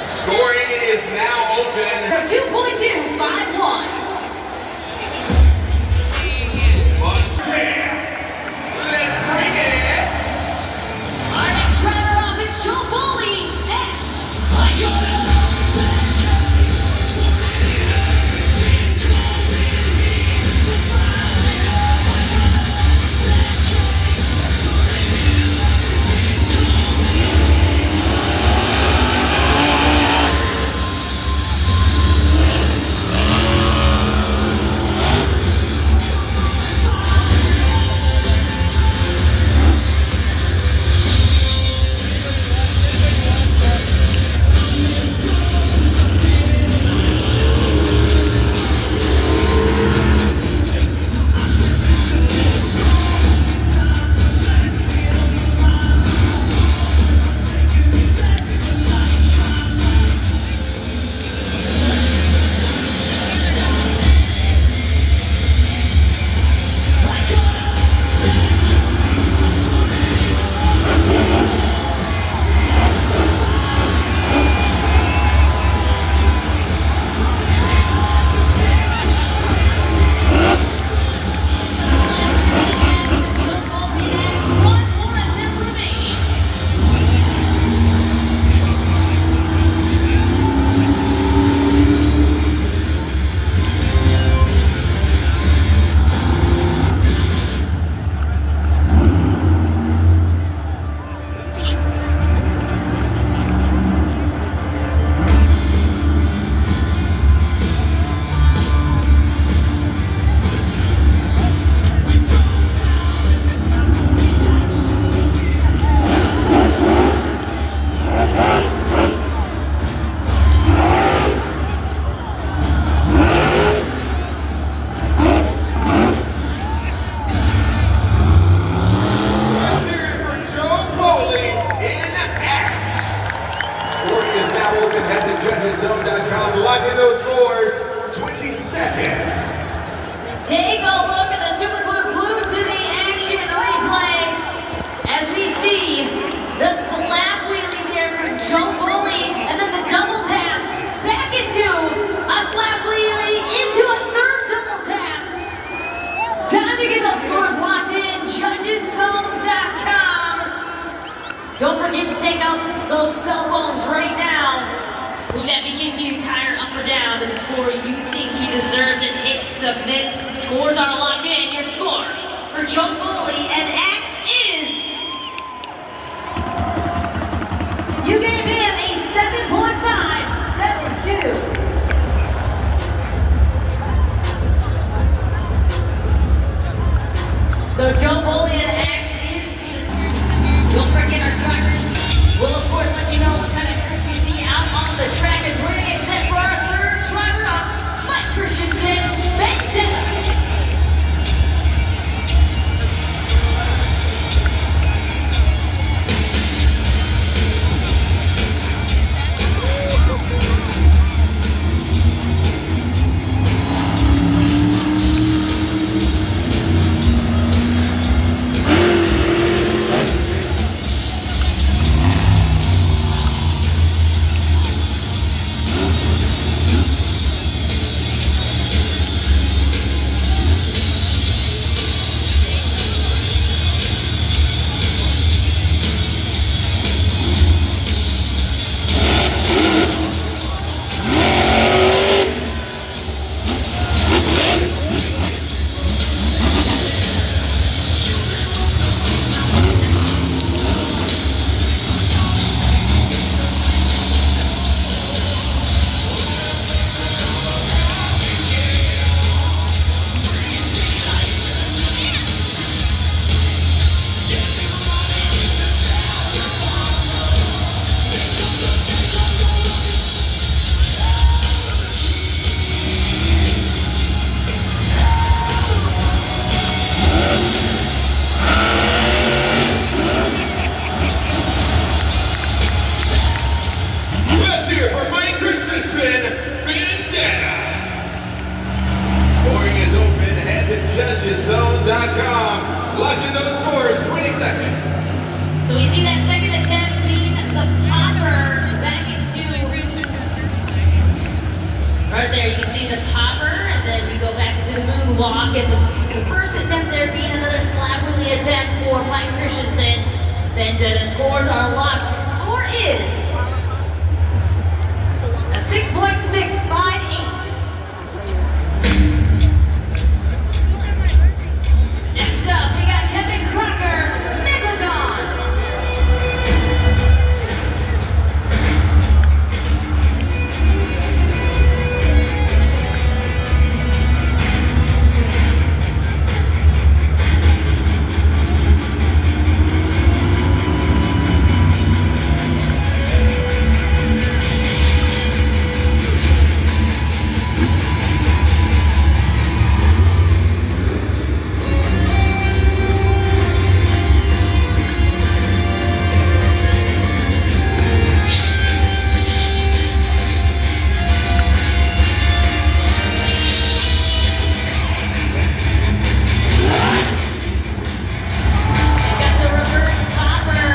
Scoring is now open. For 2.251. Let's bring it. Our next driver up is Joe Foley, X. Zone.com, lock in those scores, 20 seconds. Take a look at the Super Glued to the action replay as we see the slap wheelie there from Joe Foley and then the double tap back into a slap wheelie into a third double tap. Time to get those scores locked in, JudgesZone.com. Don't forget to take out those cell phones right now. Will that begin to entire up or down to the score you think he deserves and hit submit? Scores are locked in. Your score for Joe Foley and X is... You gave him a 7.572. So Joe Foley and X is... Don't forget our drivers. We'll of course let you know what kind of tricks you see out on the track as we're going to get set for our third driver up, Mike Christensen, Vendetta. that second attempt being the popper back into. Right there, you can see the popper, and then we go back into the moonwalk. And the first attempt there being another slap wheelie attempt for Mike Christensen. Then the scores are locked. Score is a 6.658. Next up, we got Kevin Crocker, Megalodon. Got the reverse popper.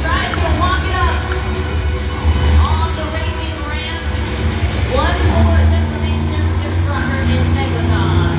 Tries to lock it up on the racing ramp. One more attempt remains there for Kevin Crocker in Megalodon.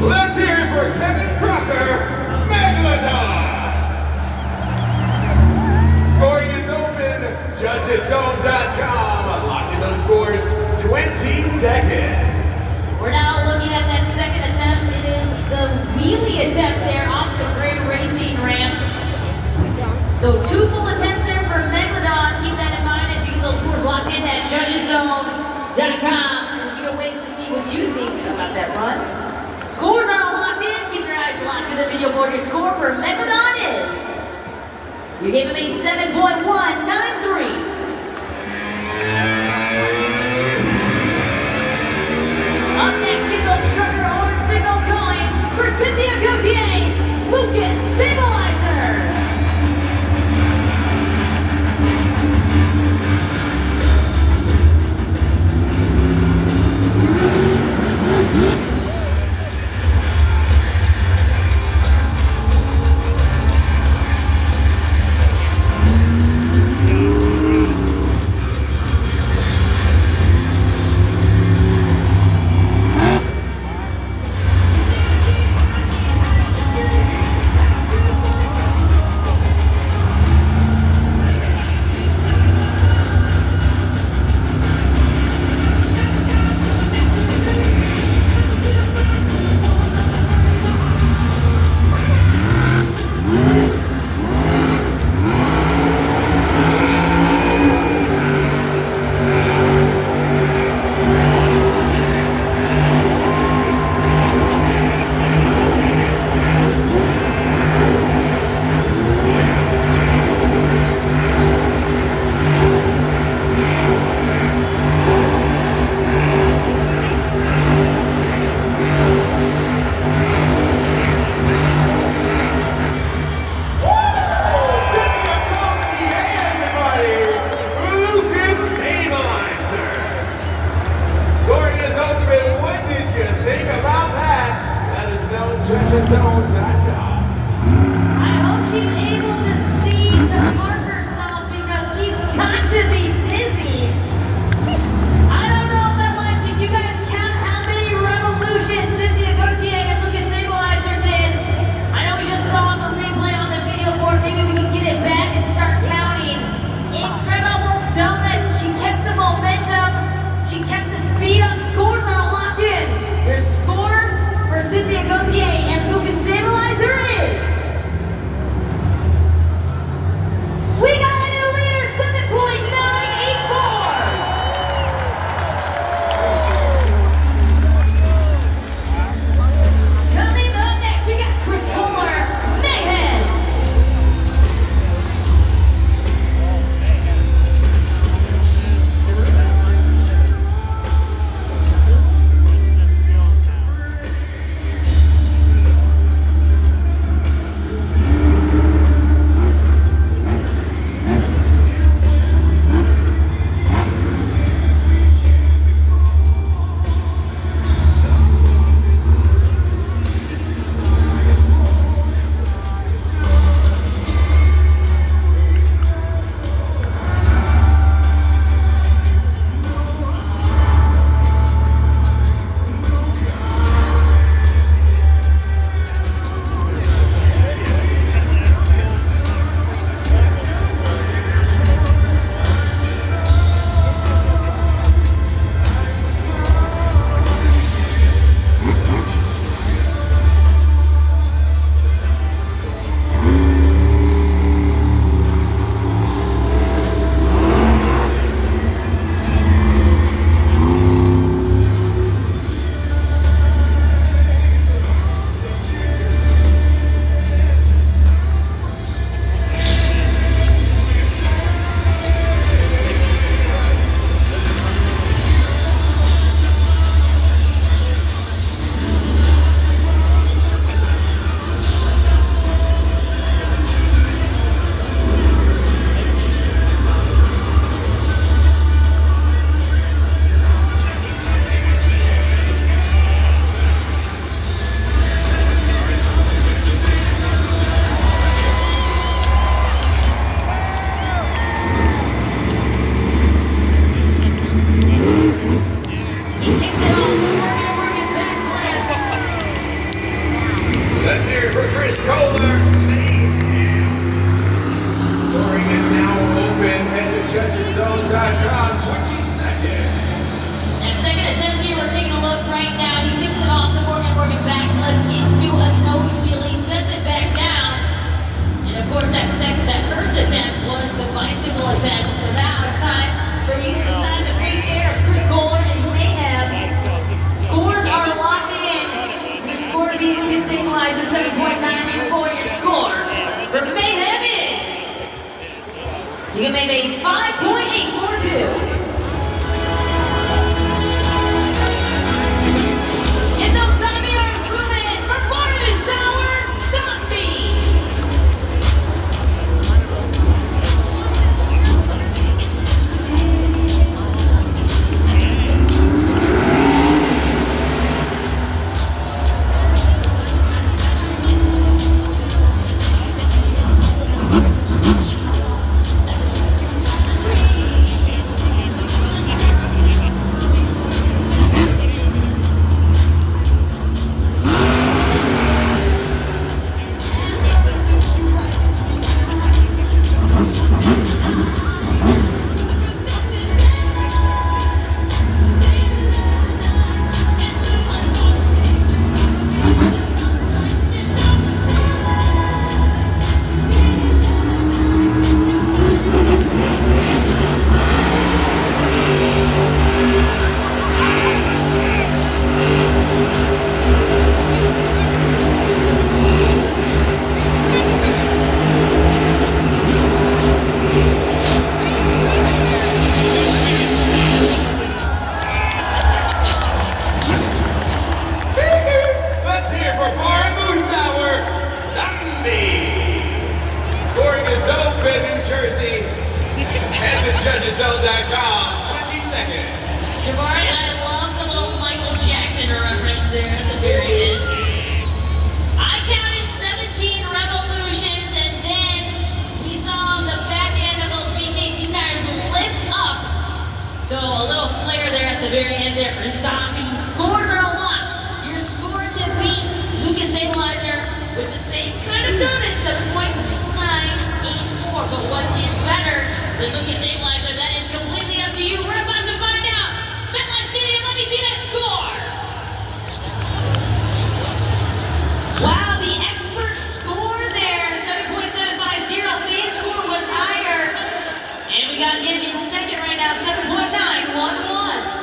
Let's hear it for Kevin Crocker, Megalodon. Scoring is open. JudgesZone.com. Unlocking those scores. 20 seconds. We're now looking at that second attempt. It is the wheelie attempt there off the great racing ramp. So 2 full attempts there for Megalodon. Keep that in mind as you get those scores locked in at JudgesZone.com. You can wait to see what you think about that run. Scores are all locked in. Keep your eyes locked to the video board. Your score for Megalodon is. You gave him a 7.193. Up next, get those trucker orange signals going for Cynthia Gauthier, Lucas Stabilizer. Kicks it off. Working backflip. Let's hear it for Chris Kohler. Mayhem. Scoring is now open. Head to judgeszone.com. 20 seconds. That second attempt here, we're taking a look right now. He kicks it off the Morgan backflip into a nose wheelie, sets it back down. And of course, that first attempt was the bicycle attempt. So now it's time for you to decide the fate there of Chris Kohler and Mayhem. Scores are locked in. Your score to beat Lucas Stabilizer 7.984. Your score for Mayhem is. You can make a 5.842. Get those zombie arms moving for part of this hour, zombie! Let's hear it for Bar and Moose Hour. Zombie. Scoring is open, New Jersey. Head to judgeszone.com. 20 seconds. Jabari, I love the little Michael Jackson reference there at the very end. I counted 17 revolutions, and then we saw the back end of those BKT tires lift up. So a little flare there at the very end there for Zombie. Scores are locked. Your score to beat Lucas Stabilizer with the same kind of donut, 7.984. But was his better than Lucas Stabilizer? That is completely up to you. We're about to find out. MetLife Stadium, let me see that score. Wow, the expert score there, 7.750. Fan score was higher. And we got him in second right now, 7.911.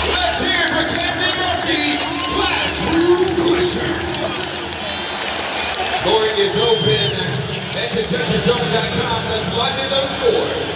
Let's hear it for Captain Murphy, Classroom Crusher. Scoring is open. Head to judgeszone.com. Let's lock in those scores.